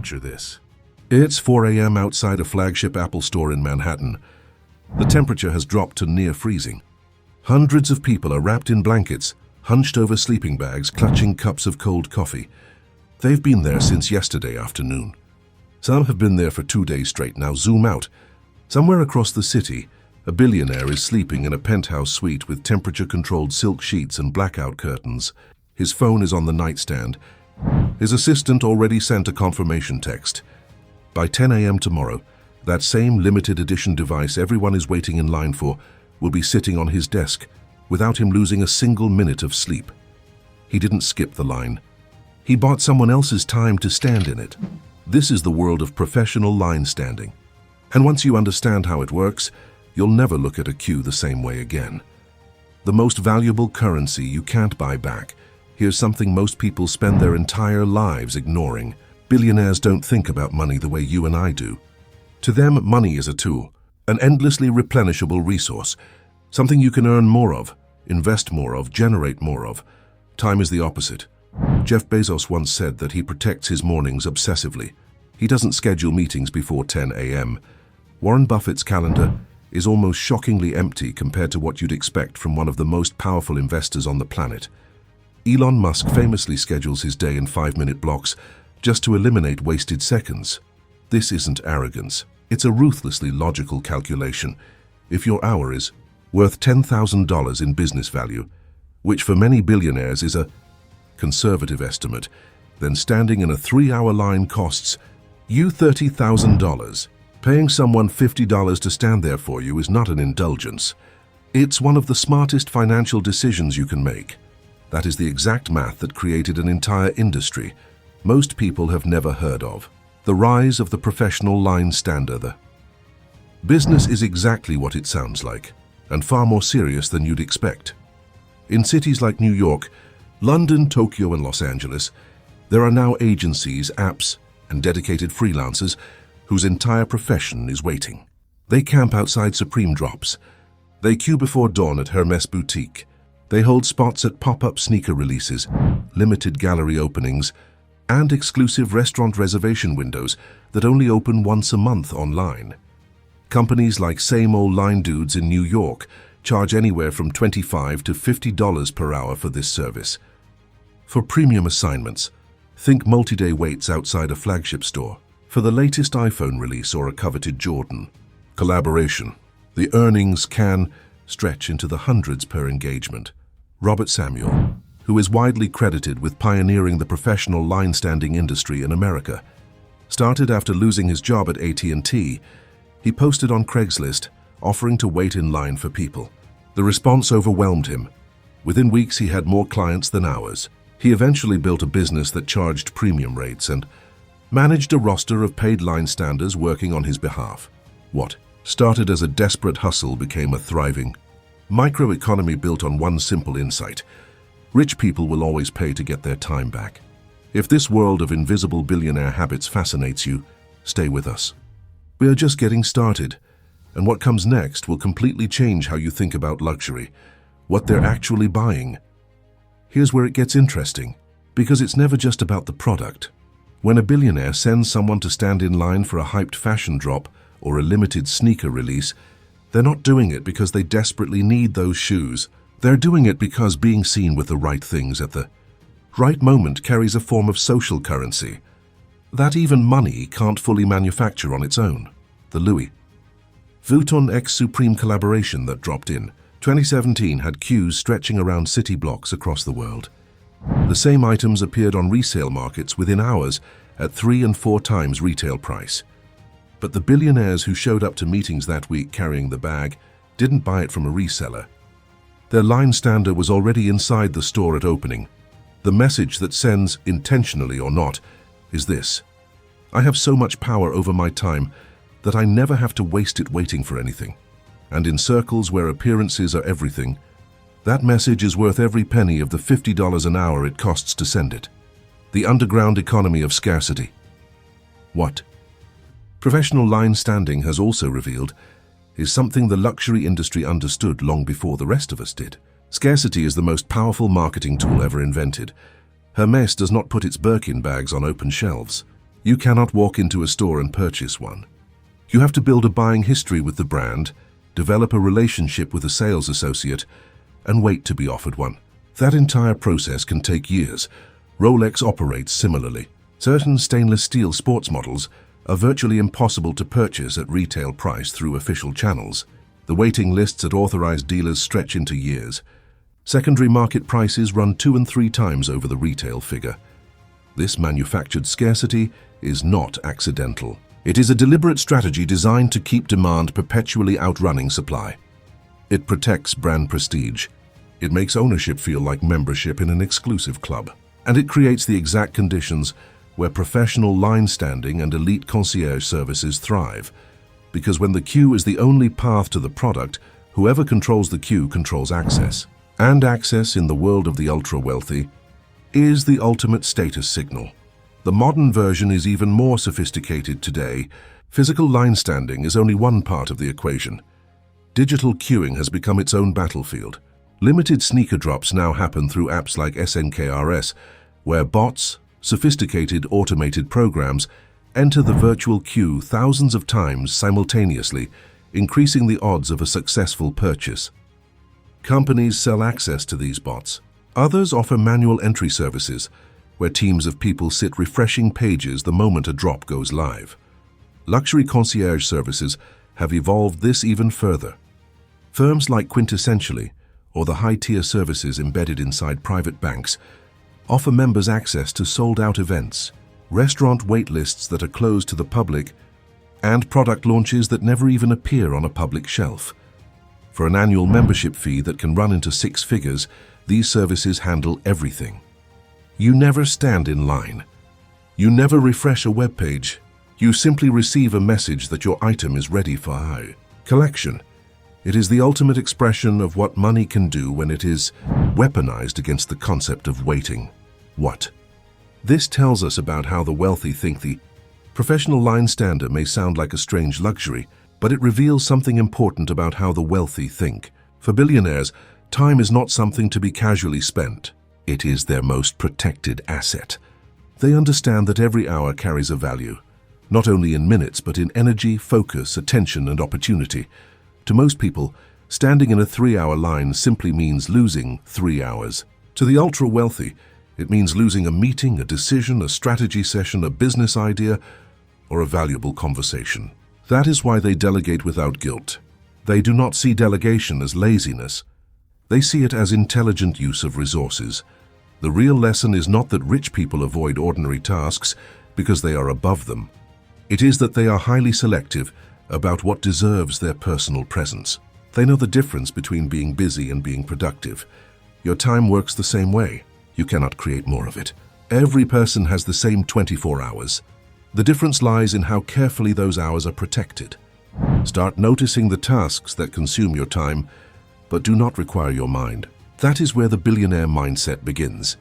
Picture this. It's 4 a.m. outside a flagship Apple store in Manhattan. The temperature has dropped to near freezing. Hundreds of people are wrapped in blankets, hunched over sleeping bags, clutching cups of cold coffee. They've been there since yesterday afternoon. Some have been there for 2 days straight. Now zoom out. Somewhere across the city, a billionaire is sleeping in a penthouse suite with temperature-controlled silk sheets and blackout curtains. His phone is on the nightstand. His assistant already sent a confirmation text. By 10 a.m. tomorrow, that same limited edition device everyone is waiting in line for will be sitting on his desk without him losing a single minute of sleep. He didn't skip the line. He bought someone else's time to stand in it. This is the world of professional line standing. And once you understand how it works, you'll never look at a queue the same way again. The most valuable currency you can't buy back. Here's something most people spend their entire lives ignoring. Billionaires don't think about money the way you and I do. To them, money is a tool, an endlessly replenishable resource, something you can earn more of, invest more of, generate more of. Time is the opposite. Jeff Bezos once said that he protects his mornings obsessively. He doesn't schedule meetings before 10 a.m. Warren Buffett's calendar is almost shockingly empty compared to what you'd expect from one of the most powerful investors on the planet. Elon Musk famously schedules his day in 5-minute blocks just to eliminate wasted seconds. This isn't arrogance. It's a ruthlessly logical calculation. If your hour is worth $10,000 in business value, which for many billionaires is a conservative estimate, then standing in a 3-hour line costs you $30,000. Paying someone $50 to stand there for you is not an indulgence. It's one of the smartest financial decisions you can make. That is the exact math that created an entire industry most people have never heard of. The rise of the professional line stander. The business is exactly what it sounds like, and far more serious than you'd expect. In cities like New York, London, Tokyo, and Los Angeles, there are now agencies, apps, and dedicated freelancers whose entire profession is waiting. They camp outside Supreme Drops. They queue before dawn at Hermes Boutique. They hold spots at pop-up sneaker releases, limited gallery openings, and exclusive restaurant reservation windows that only open once a month online. Companies like Same Old Line Dudes in New York charge anywhere from $25 to $50 per hour for this service. For premium assignments, think multi-day waits outside a flagship store for the latest iPhone release or a coveted Jordan. Collaboration. The earnings can stretch into the hundreds per engagement. Robert Samuel, who is widely credited with pioneering the professional line-standing industry in America, started after losing his job at AT&T. He posted on Craigslist, offering to wait in line for people. The response overwhelmed him. Within weeks, he had more clients than hours. He eventually built a business that charged premium rates and managed a roster of paid line standers working on his behalf. What started as a desperate hustle became a thriving microeconomy built on one simple insight: rich people will always pay to get their time back. If this world of invisible billionaire habits fascinates you, stay with us. We are just getting started, and what comes next will completely change how you think about luxury, what they're actually buying. Here's where it gets interesting, because it's never just about the product. When a billionaire sends someone to stand in line for a hyped fashion drop or a limited sneaker release, they're not doing it because they desperately need those shoes. They're doing it because being seen with the right things at the right moment carries a form of social currency that even money can't fully manufacture on its own. The Louis Vuitton X Supreme collaboration that dropped in 2017 had queues stretching around city blocks across the world. The same items appeared on resale markets within hours at 3 and 4 times retail price. But the billionaires who showed up to meetings that week carrying the bag didn't buy it from a reseller. Their line stander was already inside the store at opening. The message that sends, intentionally or not, is this: I have so much power over my time that I never have to waste it waiting for anything. And in circles where appearances are everything, that message is worth every penny of the $50 an hour it costs to send it. The underground economy of scarcity. What professional line standing has also revealed is something the luxury industry understood long before the rest of us did. Scarcity is the most powerful marketing tool ever invented. Hermes does not put its Birkin bags on open shelves. You cannot walk into a store and purchase one. You have to build a buying history with the brand, develop a relationship with a sales associate, and wait to be offered one. That entire process can take years. Rolex operates similarly. Certain stainless steel sports models are virtually impossible to purchase at retail price through official channels. The waiting lists at authorized dealers stretch into years. Secondary market prices run 2 and 3 times over the retail figure. This manufactured scarcity is not accidental. It is a deliberate strategy designed to keep demand perpetually outrunning supply. It protects brand prestige. It makes ownership feel like membership in an exclusive club. And it creates the exact conditions where professional line standing and elite concierge services thrive. Because when the queue is the only path to the product, whoever controls the queue controls access. And access in the world of the ultra-wealthy is the ultimate status signal. The modern version is even more sophisticated today. Physical line standing is only one part of the equation. Digital queuing has become its own battlefield. Limited sneaker drops now happen through apps like SNKRS, where bots, sophisticated automated programs, enter the virtual queue thousands of times simultaneously, increasing the odds of a successful purchase. Companies sell access to these bots. Others offer manual entry services, where teams of people sit refreshing pages the moment a drop goes live. Luxury concierge services have evolved this even further. Firms like Quintessentially, or the high-tier services embedded inside private banks, offer members access to sold-out events, restaurant wait lists that are closed to the public, and product launches that never even appear on a public shelf. For an annual membership fee that can run into 6 figures, these services handle everything. You never stand in line. You never refresh a web page. You simply receive a message that your item is ready for collection. It is the ultimate expression of what money can do when it is weaponized against the concept of waiting. What? This tells us about how the wealthy think. The professional line stander may sound like a strange luxury, but it reveals something important about how the wealthy think. For billionaires, time is not something to be casually spent. It is their most protected asset. They understand that every hour carries a value, not only in minutes, but in energy, focus, attention, and opportunity. To most people, standing in a 3-hour line simply means losing 3 hours. To the ultra-wealthy, it means losing a meeting, a decision, a strategy session, a business idea, or a valuable conversation. That is why they delegate without guilt. They do not see delegation as laziness. They see it as intelligent use of resources. The real lesson is not that rich people avoid ordinary tasks because they are above them. It is that they are highly selective about what deserves their personal presence. They know the difference between being busy and being productive. Your time works the same way. You cannot create more of it. Every person has the same 24 hours. The difference lies in how carefully those hours are protected. Start noticing the tasks that consume your time, but do not require your mind. That is where the billionaire mindset begins.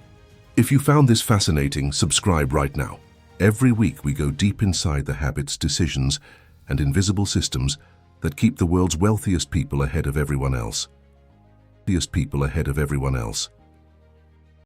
If you found this fascinating, subscribe right now. Every week we go deep inside the habits, decisions, and invisible systems that keep the world's wealthiest people ahead of everyone else.